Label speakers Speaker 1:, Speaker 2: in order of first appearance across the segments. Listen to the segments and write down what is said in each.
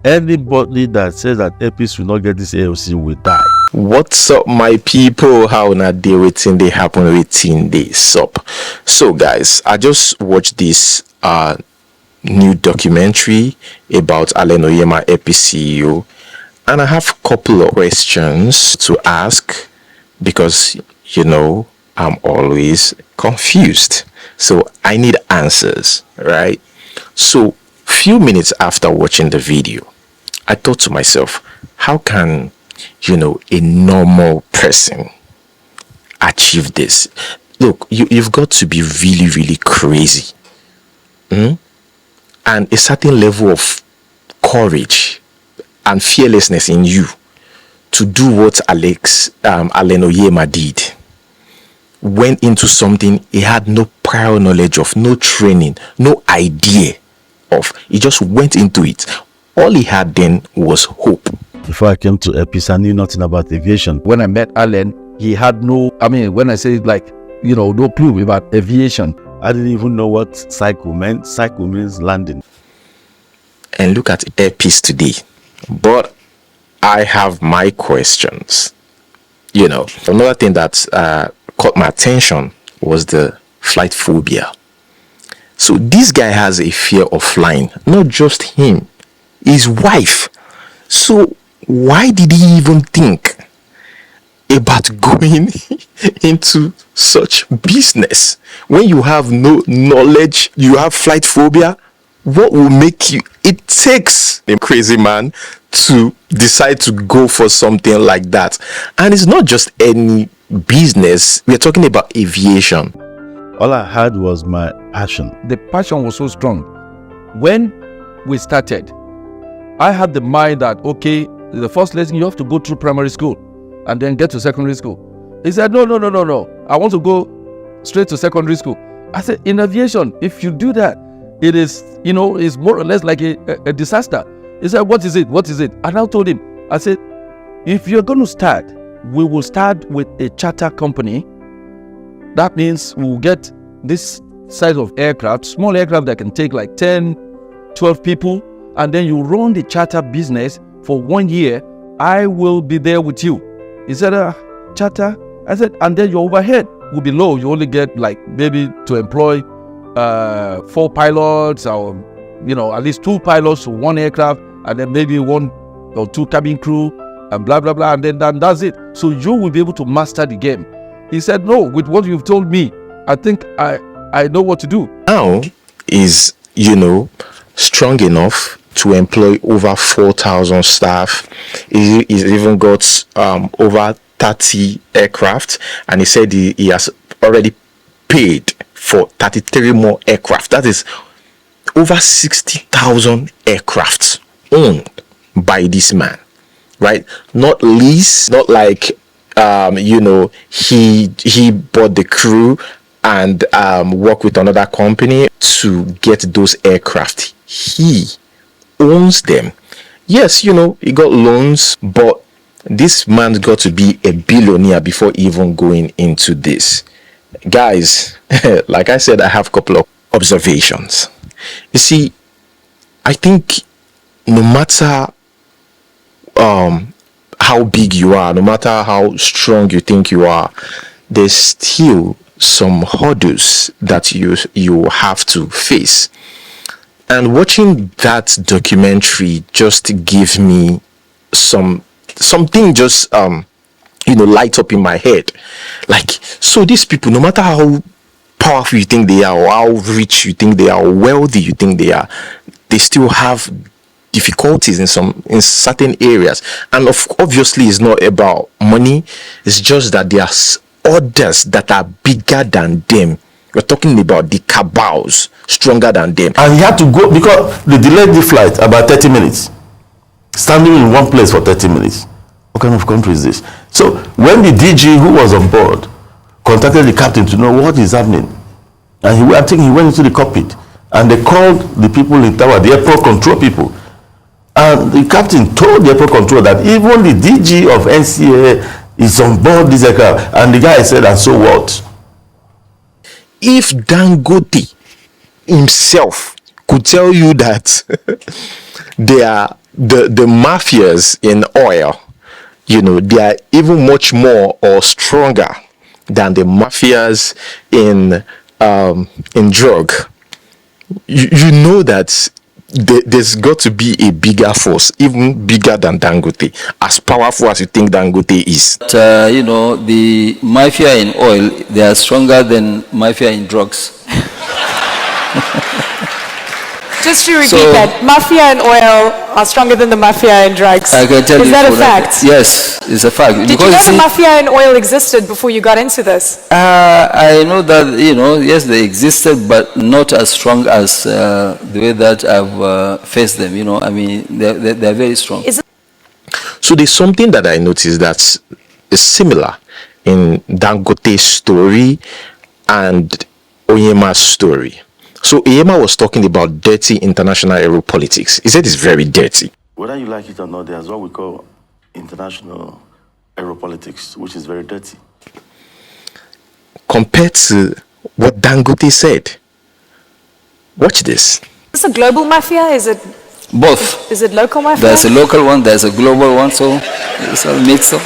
Speaker 1: Anybody that says that APs will not get this AOC will die.
Speaker 2: What's up, my people? How na dey waiting they happen waiting they sup. So guys, I just watched this new documentary about ONYEMA AP CEO, and I have a couple of questions to ask because I'm always confused, so I need answers, right? So few minutes after watching the video, I thought to myself, how can a normal person achieve this? Look, you've got to be really, really crazy, and a certain level of courage and fearlessness in you to do what ONYEMA did. Went into something he had no prior knowledge of, no training, no idea of. He just went into it. All he had then was hope.
Speaker 1: Before I came to APs, I knew nothing about aviation.
Speaker 3: When I met Alan, he had no clue about aviation.
Speaker 1: I didn't even know what cycle meant. Cycle means landing.
Speaker 2: And look at APs today. But I have my questions. Another thing that caught my attention was the flight phobia. So this guy has a fear of flying. Not just him, his wife. So why did he even think about going into such business when you have no knowledge? You have flight phobia. What will make you? It takes a crazy man to decide to go for something like that. And it's not just any business. We're talking about aviation.
Speaker 1: All I had was my passion.
Speaker 3: The passion was so strong. When we started, I had the mind that, okay, the first lesson you have to go through primary school and then get to secondary school. He said, no. I want to go straight to secondary school. I said, in aviation, if you do that, it is, it's more or less like a disaster. He said, what is it? And I told him, I said, if you're going to start, we will start with a charter company. That means we'll get this size of aircraft, small aircraft that can take like 10, 12 people, and then you run the charter business for 1 year. I will be there with you. He said, charter? I said, and then your overhead will be low. You only get like maybe to employ 4 pilots or, at least 2 pilots to 1 aircraft, and then maybe 1 or 2 cabin crew and blah, blah, blah. And then that's it. So you will be able to master the game. He said, no, with what you've told me, I think I know what to do.
Speaker 2: Now is, strong enough to employ over 4,000 staff. He's even got over 30 aircraft. And he said he has already paid for 33 more aircraft. That is over 60,000 aircraft owned by this man, right? Not lease, not like he bought the crew and work with another company to get those aircraft. He owns them. Yes, he got loans, but this man's got to be a billionaire before even going into this. Guys, like I said, I have a couple of observations. You see, I think no matter how big you are, no matter how strong you think you are, there's still some hurdles that you have to face. And watching that documentary just gave me something just light up in my head. Like, so these people, no matter how powerful you think they are, or how rich you think they are, or wealthy you think they are, they still have difficulties in certain areas. And obviously it's not about money. It's just that there are others that are bigger than them. We're talking about the cabals stronger than them.
Speaker 4: And he had to go because they delayed the flight about 30 minutes. Standing in one place for 30 minutes. What kind of country is this? So when the DG who was on board contacted the captain to know what is happening, and I think he went into the cockpit and they called the people in tower, the airport control people. And the captain told the airport control that even the DG of NCA is on board this aircraft. And the guy said, and so what?
Speaker 2: If Dangote himself could tell you that there are the mafias in oil, they are even much more or stronger than the mafias in drug. You know that there's got to be a bigger force, even bigger than Dangote, as powerful as you think Dangote is.
Speaker 5: The mafia in oil, they are stronger than mafia in drugs.
Speaker 6: Just to repeat that, mafia and oil are stronger than the mafia and drugs.
Speaker 5: I can tell
Speaker 6: Is
Speaker 5: you
Speaker 6: that a fact?
Speaker 5: Yes, it's a fact.
Speaker 6: Did you know the mafia and oil existed before you got into this?
Speaker 5: I know that, yes, they existed, but not as strong as the way that I've faced them. I mean, they're very strong.
Speaker 2: So there's something that I noticed that's similar in Dangote's story and ONYEMA's story. So ONYEMA was talking about dirty international aeropolitics. He said it's very dirty.
Speaker 4: Whether you like it or not, there's what we call international aeropolitics, which is very dirty.
Speaker 2: Compared to what Dangote said. Watch this.
Speaker 6: Is this a global mafia? Is it
Speaker 5: both?
Speaker 6: Is it local mafia?
Speaker 5: There's a local one, there's a global one, so it's all mixed up.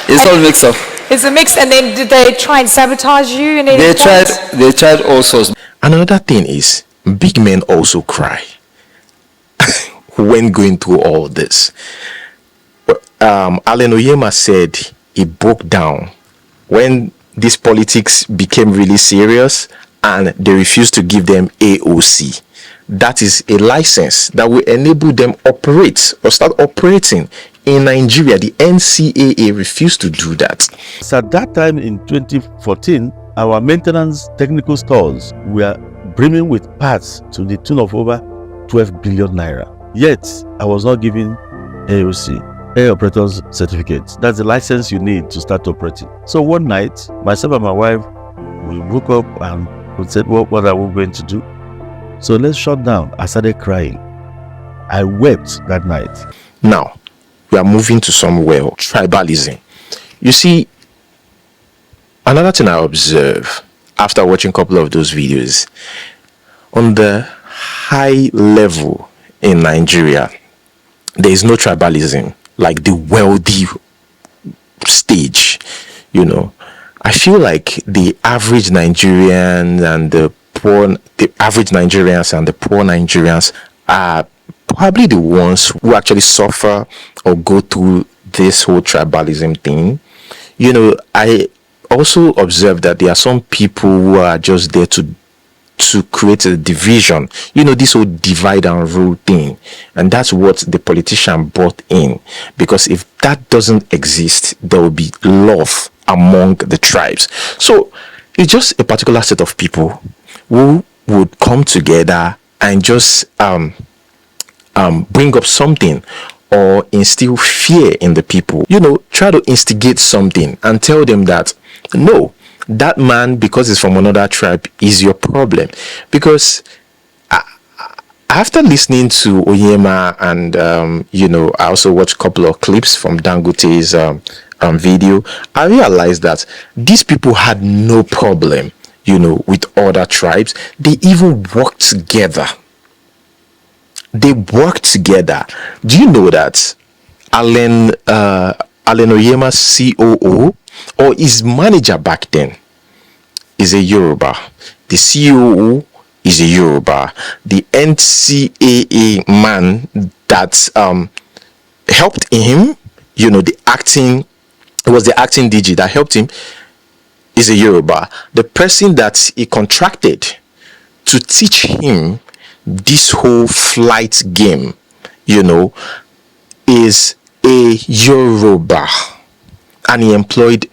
Speaker 5: It's all mixed up.
Speaker 6: It's a mix, and then did they try and sabotage you?
Speaker 5: They tried all sorts.
Speaker 2: Another thing is, big men also cry when going through all this. ONYEMA said it broke down when this politics became really serious and they refused to give them AOC. That is a license that will enable them operate or start operating in Nigeria. The NCAA refused to do that.
Speaker 1: So at that time in 2014, our maintenance technical stores were brimming with parts to the tune of over 12 billion naira. Yet, I was not given AOC, Air Operator's Certificate. That's the license you need to start operating. So one night, myself and my wife, we woke up and we said, well, what are we going to do? So let's shut down. I started crying. I wept that night.
Speaker 2: Now, we are moving to somewhere, tribalism. You see, another thing I observe after watching a couple of those videos, on the high level in Nigeria, there is no tribalism like the wealthy stage. I feel like the average Nigerian and the average Nigerians and the poor Nigerians are probably the ones who actually suffer or go through this whole tribalism thing. I also observe that there are some people who are just there to create a division, this whole divide and rule thing, and that's what the politician brought in, because if that doesn't exist, there will be love among the tribes. So it's just a particular set of people who would come together and just bring up something or instill fear in the people. Try to instigate something and tell them that no, that man, because he's from another tribe, is your problem. Because after listening to ONYEMA and I also watched a couple of clips from Dangote's video, I realized that these people had no problem with other tribes. They even worked together. Do you know that ONYEMA's COO or his manager back then is a Yoruba? The COO is a Yoruba. The NCAA man that helped him, it was the acting DG that helped him, is a Yoruba. The person that he contracted to teach him this whole flight game, is a Yoruba, and he employed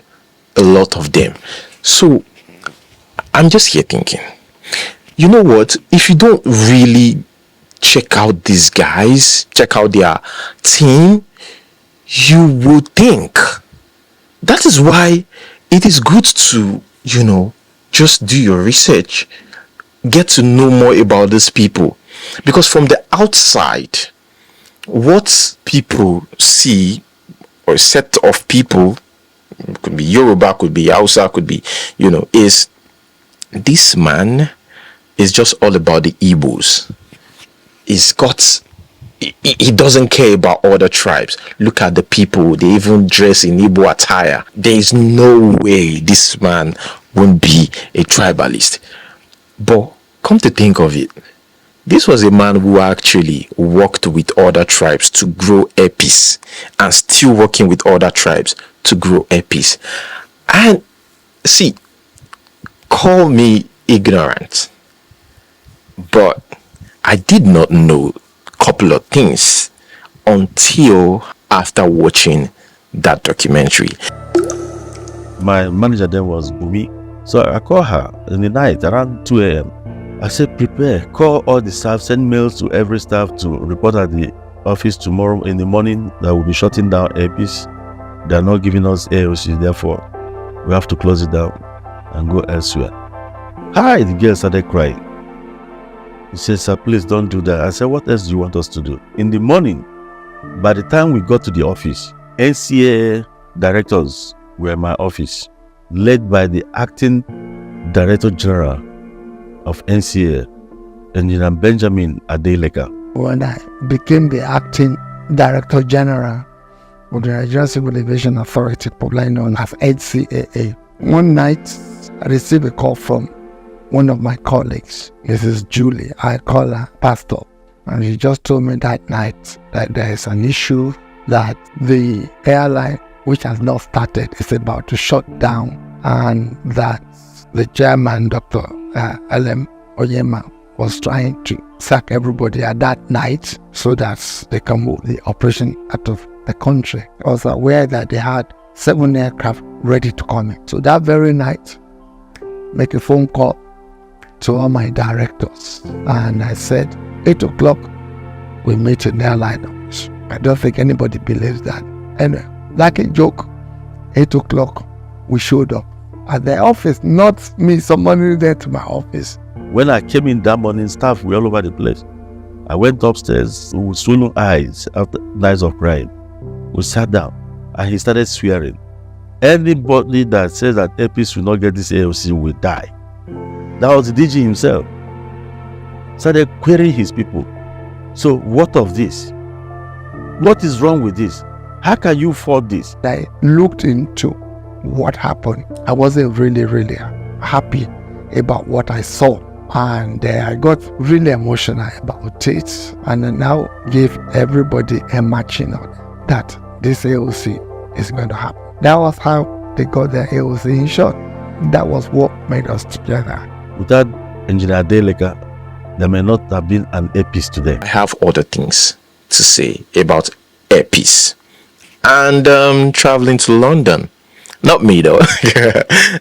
Speaker 2: a lot of them. So I'm just here thinking, you know what, if you don't really check out these guys, check out their team, you would think. That is why it is good to, just do your research, get to know more about these people, because from the outside, what people see, or a set of people, could be Yoruba, could be Hausa, could be, is this man is just all about the Igbos. He's got he doesn't care about other tribes. Look at the people, they even dress in Igbo attire. There is no way this man won't be a tribalist. But come to think of it, this was a man who actually worked with other tribes to grow a peace, and still working with other tribes to grow a peace. And see, call me ignorant, but I did not know a couple of things until after watching that documentary.
Speaker 1: My manager then was Bumi. So I called her in the night around 2 a.m. I said, prepare, call all the staff, send mails to every staff to report at the office tomorrow in the morning that we'll be shutting down APs. They're not giving us AOC, therefore we have to close it down and go elsewhere. Hi, the girl started crying. He said, sir, please don't do that. I said, what else do you want us to do? In the morning, by the time we got to the office, NCA directors were in my office, led by the acting Director General of NCA, Engineer Benjamin Adeleka.
Speaker 7: When I became the acting Director General of the Nigerian Civil Aviation Authority, popularly known as NCAA, one night I received a call from one of my colleagues, Mrs. Julie. I call her Pastor, and she just told me that night that there is an issue, that the airline, which has not started, is about to shut down, and that the chairman, Dr. L.M. ONYEMA, was trying to sack everybody at that night so that they can move the operation out of the country. I was aware that they had 7 aircraft ready to come in. So that very night, make a phone call to all my directors, and I said, 8 o'clock, we meet in the airline office. I don't think anybody believes that. Anyway, like a joke, 8 o'clock, we showed up at the office, not me, somebody there to my office.
Speaker 1: When I came in that morning, staff were all over the place. I went upstairs with swollen eyes after nights of crying. We sat down and he started swearing. Anybody that says that APs will not get this AOC will die. That was the DG himself. Started querying his people. So what of this? What is wrong with this? How can you fault this?
Speaker 7: I looked into what happened. I wasn't really happy about what I saw, and I got really emotional about it, and I now give everybody a matching on that this AOC is going to happen. That was how they got their AOC in short. That was what made us together.
Speaker 1: Without Engineer Adeleka, there may not have been an APs today.
Speaker 2: I have other things to say about APs and traveling to London. Not me though.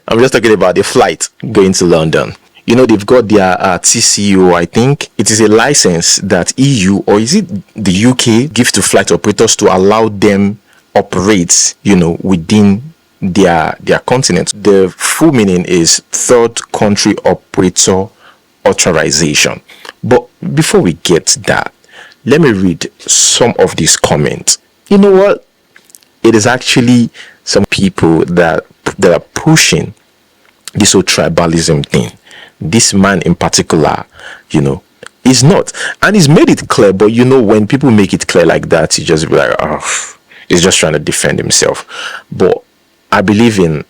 Speaker 2: I'm just talking about the flight going to London. You know, they've got their TCO, I think. It is a license that EU, or is it the UK, gives to flight operators to allow them operate, you know, within their continent. The full meaning is Third Country Operator Authorization. But before we get to that, let me read some of these comments. You know what? It is actually some people that are pushing this whole tribalism thing. This man in particular, you know, is not. And he's made it clear, but you know, when people make it clear like that, you just be like, oh, he's just trying to defend himself. But I believe in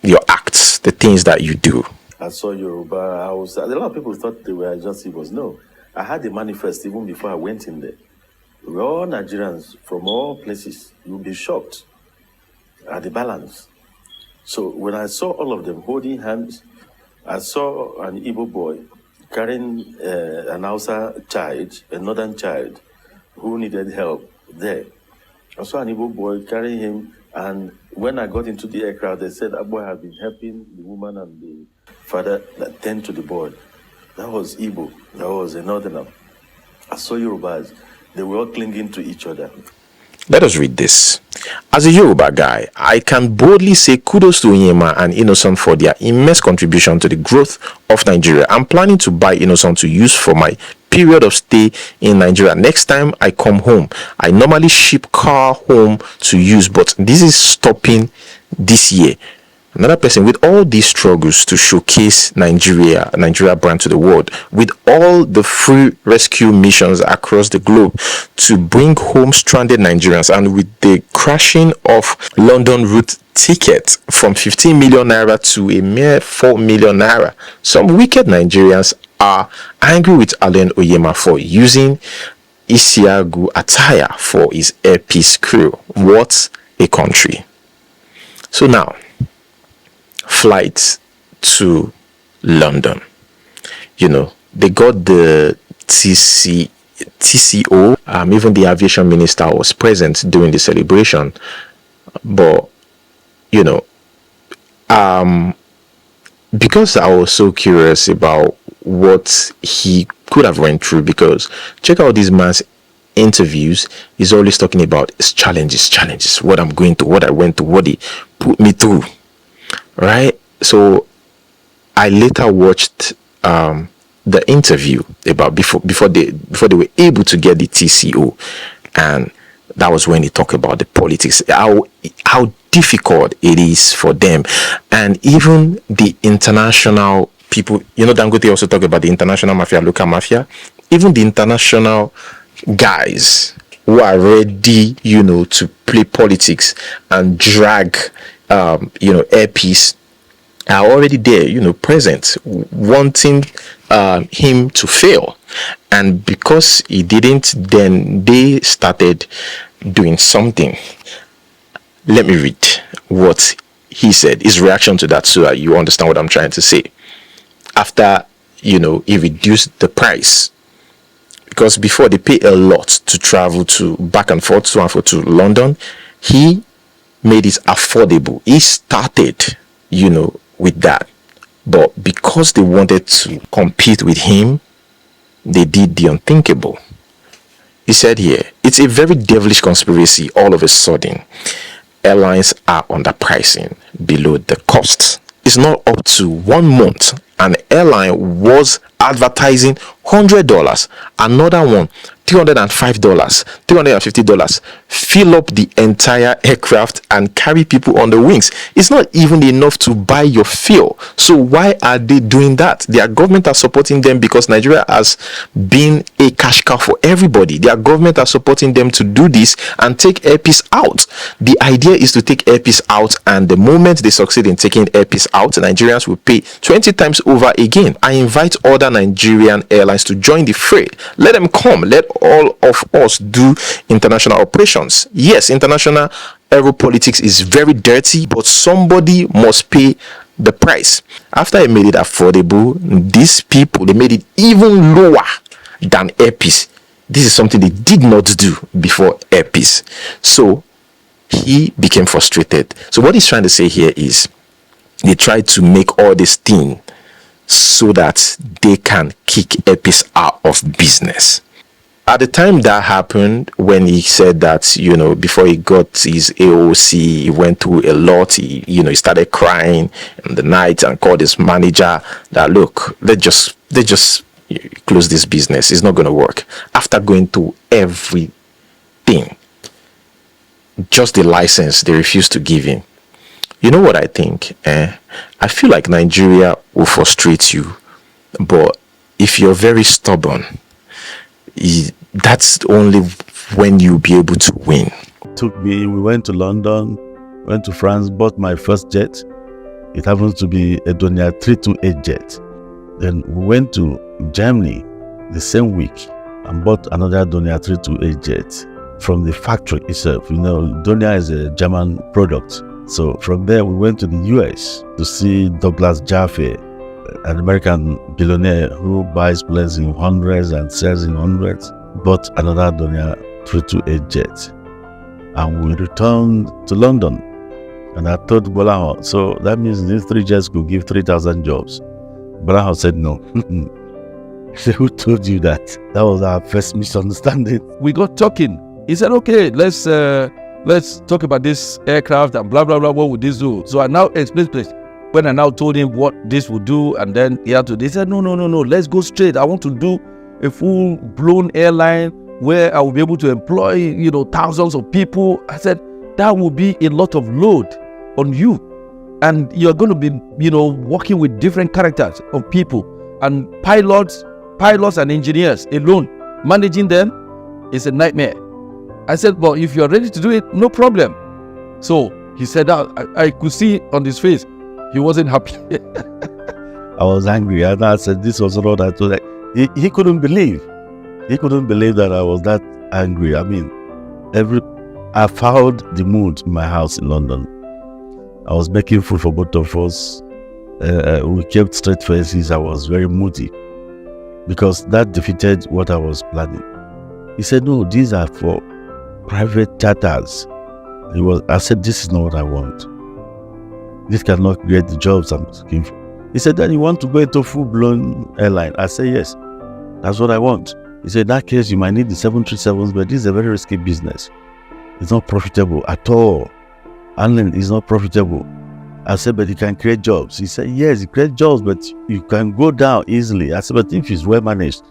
Speaker 2: your acts, the things that you do.
Speaker 4: I saw Yoruba. A lot of people thought they were just Igbos. No, I had the manifest even before I went in there. We're all Nigerians from all places. You'll be shocked at the balance. So when I saw all of them holding hands, I saw an Igbo boy carrying an Hausa child, a northern child, who needed help there. I saw an Igbo boy carrying him, and when I got into the aircraft, they said that boy had been helping the woman and the father that tend to the boy. That was Igbo. That was a northerner. I saw Yorubas. They were all clinging to each other.
Speaker 2: Let us read this. As a Yoruba guy, I can boldly say kudos to ONYEMA and Innocent for their immense contribution to the growth of Nigeria. I'm planning to buy Innocent to use for my period of stay in Nigeria. Next time I come home, I normally ship car home to use, but this is stopping this year. Another person, with all these struggles to showcase Nigeria brand to the world, with all the free rescue missions across the globe to bring home stranded Nigerians, and with the crashing of London route ticket from 15 million naira to a mere 4 million naira, some wicked Nigerians are angry with Alain ONYEMA for using Isiagu attire for his airpiece crew. What a country. So now, flights to London. They got the TCO. Even the aviation minister was present during the celebration. But, because I was so curious about what he could have went through, because check out this man's interviews. He's always talking about his challenges, what I'm going through, what I went through, what he put me through, right? So I later watched the interview about before they were able to get the TCO, and that was when he talked about the politics, how difficult it is for them, and even the international people. Dangote also talk about the international mafia, local mafia, even the international guys who are ready, to play politics and drag, airpiece, are already there, present, wanting him to fail. And because he didn't, then they started doing something. Let me read what he said, his reaction to that, so that you understand what I'm trying to say. After, he reduced the price, because before they pay a lot to travel to back and forth to London, he made it affordable. He started, with that. But because they wanted to compete with him, they did the unthinkable. He said here, it's a very devilish conspiracy. All of a sudden, airlines are underpricing below the cost. It's not up to 1 month. An airline was advertising $100, another one $305, $350. Fill up the entire aircraft and carry people on the wings. It's not even enough to buy your fuel. So why are they doing that? Their government are supporting them because Nigeria has been a cash cow for everybody. Their government are supporting them to do this and take airpiece out. The idea is to take airpiece out, and the moment they succeed in taking airpiece out, Nigerians will pay 20 times over again. I invite other Nigerian airlines to join the fray. Let them come. Let all of us do international operations. Yes, international aeropolitics is very dirty, but somebody must pay the price. After I made it affordable, these people, they made it even lower than airpiece. This is something they did not do before airpiece. So he became frustrated. So what he's trying to say here is they tried to make all this thing so that they can kick airpiece out of business. At the time that happened, when he said that, before he got his AOC, he went through a lot. He started crying in the night and called his manager that, look, let's just close this business. It's not going to work. After going through everything, just the license, they refused to give him. You know what I think? I feel like Nigeria will frustrate you, but if you're very stubborn, that's only when you'll be able to win.
Speaker 1: We went to London, went to France, bought my first jet. It happens to be a Donia 328 jet. Then we went to Germany the same week and bought another Donia 328 jet from the factory itself. Donia is a German product. So from there, we went to the US to see Douglas Jaffe, an American billionaire who buys planes in hundreds and sells in hundreds, bought another Donia 328 jet. And we returned to London. And I told Bolaho, so that means these 3 jets could give 3,000 jobs. Bolaho said no. He said, who told you that? That was our first misunderstanding.
Speaker 3: We got talking. He said, okay, let's talk about this aircraft and blah, blah, blah. What would this do? So I now explained this. When I now told him what this would do, and then he said, no, let's go straight. I want to do a full-blown airline where I will be able to employ, thousands of people. I said, that will be a lot of load on you. and you're going to be, working with different characters of people, and pilots and engineers alone, managing them is a nightmare. I said, well, if you're ready to do it, no problem. So he said, I could see on his face, he wasn't happy.
Speaker 1: I was angry, and I said, this was not I told. He couldn't believe. He couldn't believe that I was that angry. I mean, I found the mood in my house in London. I was making food for both of us. We kept straight faces. I was very moody because that defeated what I was planning. He said, no, these are for private charters. I said, this is not what I want. This cannot create the jobs I'm looking for. He said, then you want to go into full-blown airline? I said, yes, that's what I want. He said, in that case, you might need the 737s, but this is a very risky business. It's not profitable at all. Handling is not profitable. I said, but you can create jobs. He said, yes, you create jobs, but you can go down easily. I said, but if it's well managed,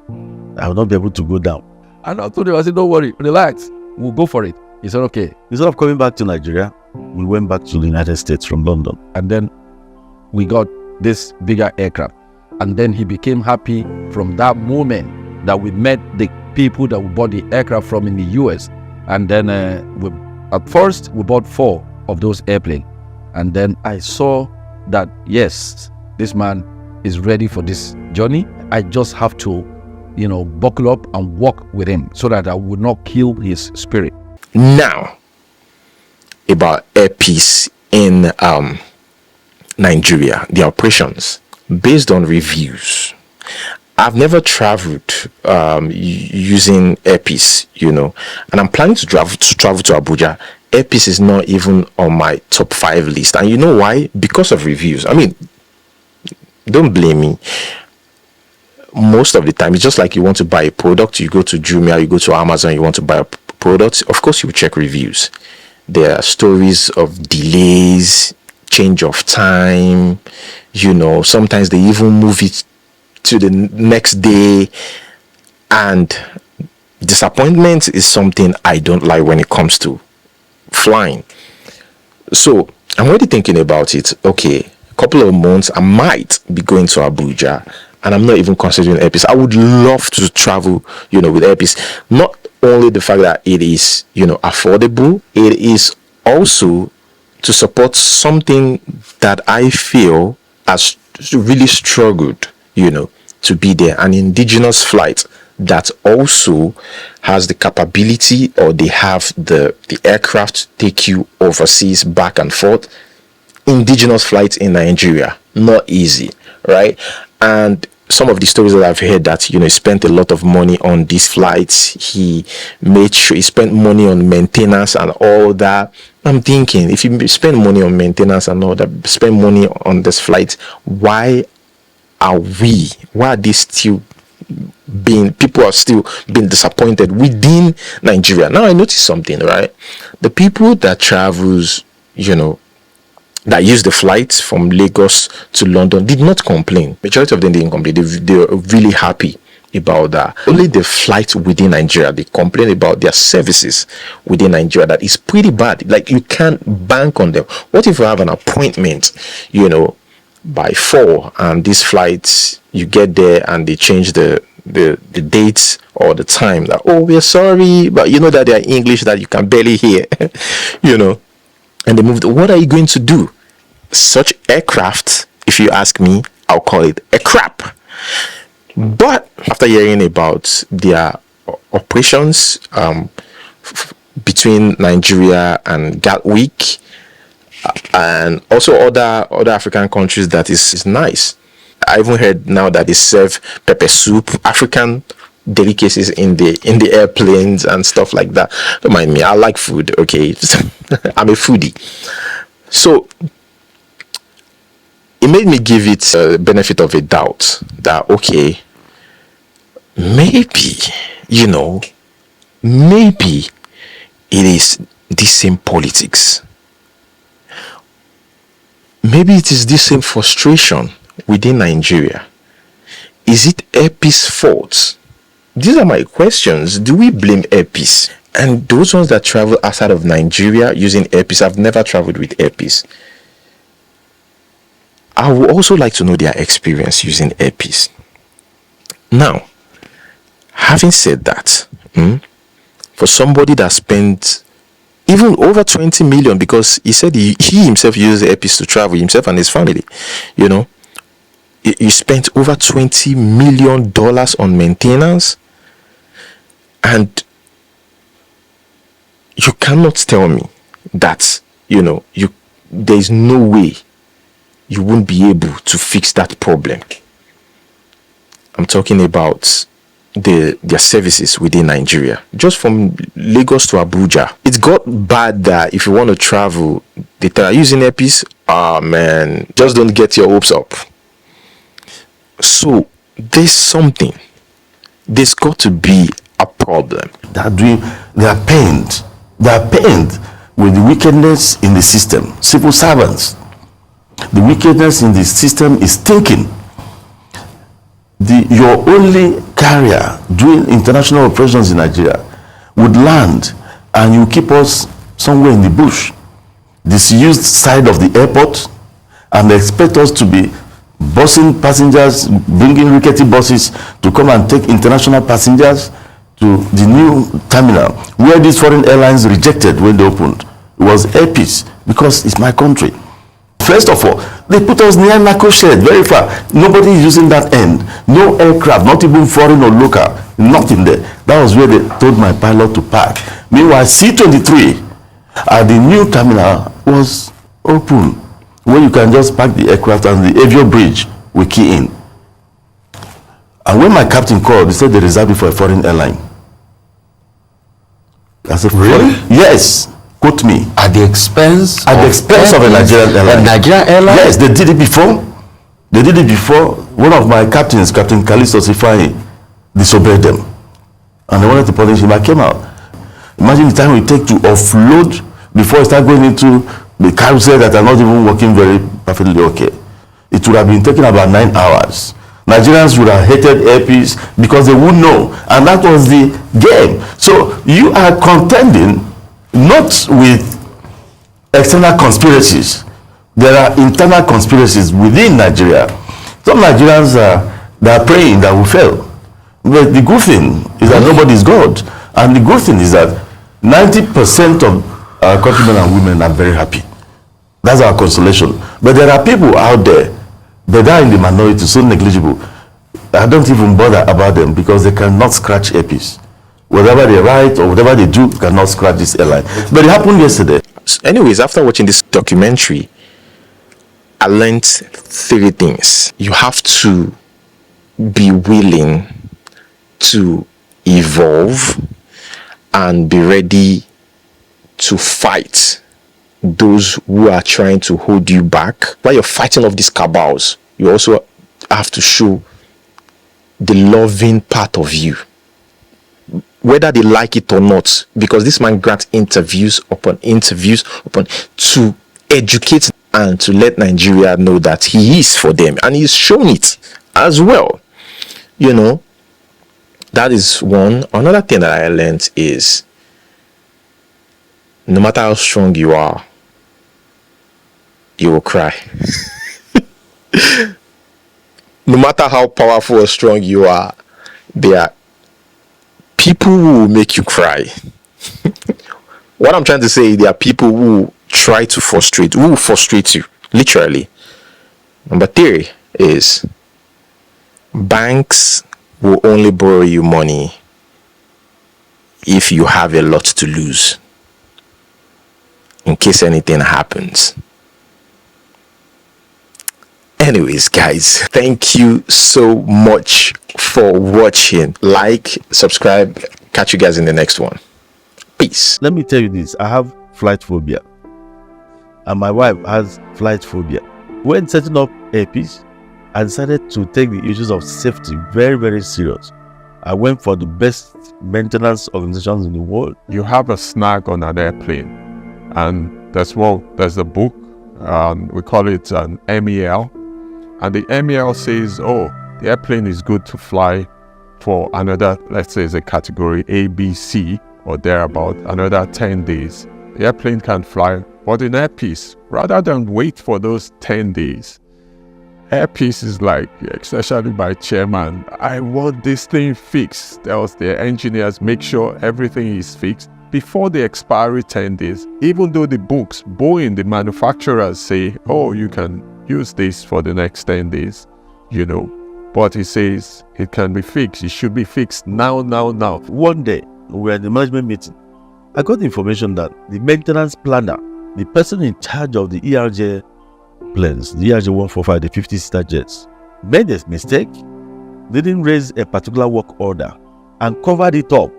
Speaker 1: I will not be able to go down.
Speaker 3: And I told him, I said, don't worry, relax, we'll go for it. He said, okay.
Speaker 1: Instead of coming back to Nigeria, we went back to the United States from London.
Speaker 3: And then we got this bigger aircraft. And then he became happy from that moment that we met the people that we bought the aircraft from in the US. And then at first we bought 4 of those airplanes. And then I saw that, yes, this man is ready for this journey. I just have to, buckle up and walk with him so that I would not kill his spirit.
Speaker 2: Now, about airpiece in Nigeria, the operations, based on reviews. I've never traveled using airpiece, and I'm planning to travel to Abuja. Airpiece is not even on my top 5 list, and you know why? Because of reviews. I mean, don't blame me. Most of the time, it's just like you want to buy a product. You go to Jumia, you go to Amazon, you want to buy a product. Of course, you will check reviews. There are stories of delays, change of time. Sometimes they even move it to the next day, and disappointment is something I don't like when it comes to flying. So I'm already thinking about it. Okay, a couple of months I might be going to Abuja, and I'm not even considering airpiece. I would love to travel, with airpiece. Not only the fact that it is, affordable, it is also to support something that I feel has really struggled, to be there, an indigenous flight that also has the capability, or they have the aircraft to take you overseas back and forth. Indigenous flights in Nigeria, not easy, right? And some of the stories that I've heard that, he spent a lot of money on these flights. He made sure he spent money on maintenance and all that. I'm thinking, if you spend money on maintenance and all that, spend money on this flight, why are these still people are still being disappointed within Nigeria? Now I noticed something, right? The people that travels, that use the flights from Lagos to London did not complain. Majority of them didn't complain. They were really happy about that. Only the flights within Nigeria, they complain about their services within Nigeria that is pretty bad. Like, you can't bank on them. What if you have an appointment, by 4, and these flights, you get there and they change the dates or the time, that, oh, we're sorry, but that they are English that you can barely hear, and they moved. What are you going to do? Such aircraft, if you ask me, I'll call it a crap. But after hearing about their operations between Nigeria and Gatwick, and also other African countries, that is nice. I even heard now that they serve pepper soup, African delicacies in the airplanes and stuff like that. Don't mind me, I like food, okay? I'm a foodie. So it made me give it a benefit of a doubt that, okay, maybe it is the same politics. Maybe it is this same frustration within Nigeria. Is it Airpeace fault? These are my questions. Do we blame Airpeace? And those ones that travel outside of Nigeria using Airpeace, I've never traveled with Airpeace. I would also like to know their experience using earpiece. Now, having said that, for somebody that spent even over 20 million, because he said he himself uses the earpiece to travel, himself and his family, you know, he spent over $20 million on maintenance, and you cannot tell me that, you know, there is no way you won't be able to fix that problem. I'm talking about their services within Nigeria. Just from Lagos to Abuja, it got bad that if you want to travel, they tell you using earpiece, man, just don't get your hopes up. So there's got to be a problem.
Speaker 4: They are pained with the wickedness in the system. Civil servants, the wickedness in the system is thinking. Your only carrier doing international operations in Nigeria would land and you keep us somewhere in the bush, disused side of the airport, and expect us to be busing passengers, bringing rickety buses to come and take international passengers to the new terminal where these foreign airlines rejected when they opened. It was airpiece because it's my country. First of all, they put us near Nako Shed, very far. Nobody is using that end. No aircraft, not even foreign or local, nothing there. That was where they told my pilot to park. Meanwhile, C-23 at the new terminal was open, where you can just park the aircraft and the Avio bridge will key in. And when my captain called, he said they reserved it for a foreign airline. I said, really? Yes. Quote me.
Speaker 8: At the expense
Speaker 4: of a Nigerian airline.
Speaker 8: Nigerian airline?
Speaker 4: Yes, they did it before. One of my captains, Captain Kalisto Sifai, disobeyed them. And they wanted to punish him. I came out. Imagine the time we take to offload before I start going into the carousel that are not even working very perfectly okay. It would have been taking about 9 hours. Nigerians would have hated airpiece because they would know. And that was the game. So you are contending not with external conspiracies. There are internal conspiracies within Nigeria. Some Nigerians they are praying that we fail. But the good thing is that nobody is God. And the good thing is that 90% of our countrymen and women are very happy. That's our consolation. But there are people out there, but they are in the minority, so negligible. I don't even bother about them because they cannot scratch a piece. Whatever they write or whatever they do cannot scratch this airline. But it happened yesterday.
Speaker 2: Anyways, after watching this documentary, I learned 3 things. You have to be willing to evolve and be ready to fight those who are trying to hold you back. While you're fighting off these cabals, you also have to show the loving part of you, whether they like it or not, because this man grants interviews upon interviews to educate and to let Nigeria know that he is for them, and he's shown it as well. You know, that is one. Another thing that I learned is no matter how strong you are, you will cry. No matter how powerful or strong you are, there are people who will make you cry. What I'm trying to say is there are people who try to frustrate, who will frustrate you, literally. Number 3 is banks will only borrow you money if you have a lot to lose, in case anything happens. Anyways, guys, thank you so much for watching. Like, subscribe, catch you guys in the next one. Peace.
Speaker 1: Let me tell you this, I have flight phobia and my wife has flight phobia. When setting up Airpiece, I decided to take the issues of safety very, very serious. I went for the best maintenance organizations in the world.
Speaker 9: You have a snag on an airplane, and there's a book, we call it an MEL, and the MEL says, oh, the airplane is good to fly for another, let's say it's a category A, B, C, or thereabout, another 10 days. The airplane can fly, but in Airpiece, rather than wait for those 10 days, Airpeace is like, especially by chairman, I want this thing fixed. Tells the engineers, make sure everything is fixed before the expiry 10 days. Even though the books, Boeing, the manufacturers say, oh, you can use this for the next 10 days, you know. But he says it can be fixed. It should be fixed now.
Speaker 1: One day, we were in the management meeting. I got information that the maintenance planner, the person in charge of the ERJ planes, the ERJ 145, the 50-seater jets, made a mistake, didn't raise a particular work order, and covered it up.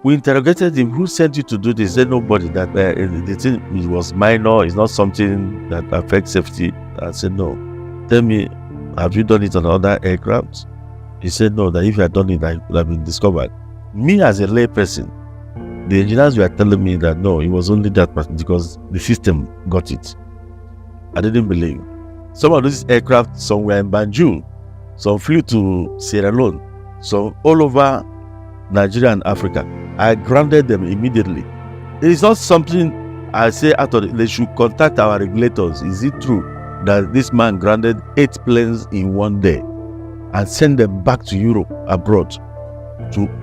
Speaker 1: We interrogated him, who sent you to do this? He said nobody, that the thing it was minor, it's not something that affects safety. I said no. Tell me, have you done it on other aircraft? He said no, that if you had done it, I would have been discovered. Me as a lay person, the engineers were telling me that no, it was only that person because the system got it. I didn't believe. Some of these aircraft, some were in Banjul, some flew to Sierra Leone, some all over Nigeria and Africa. I grounded them immediately. It is not something I say out of it. They should contact our regulators. Is it true that this man grounded 8 planes in one day and sent them back to Europe, abroad,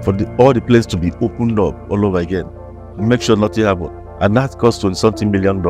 Speaker 1: for all the planes to be opened up all over again? Make sure nothing happened. And that cost $20-something million.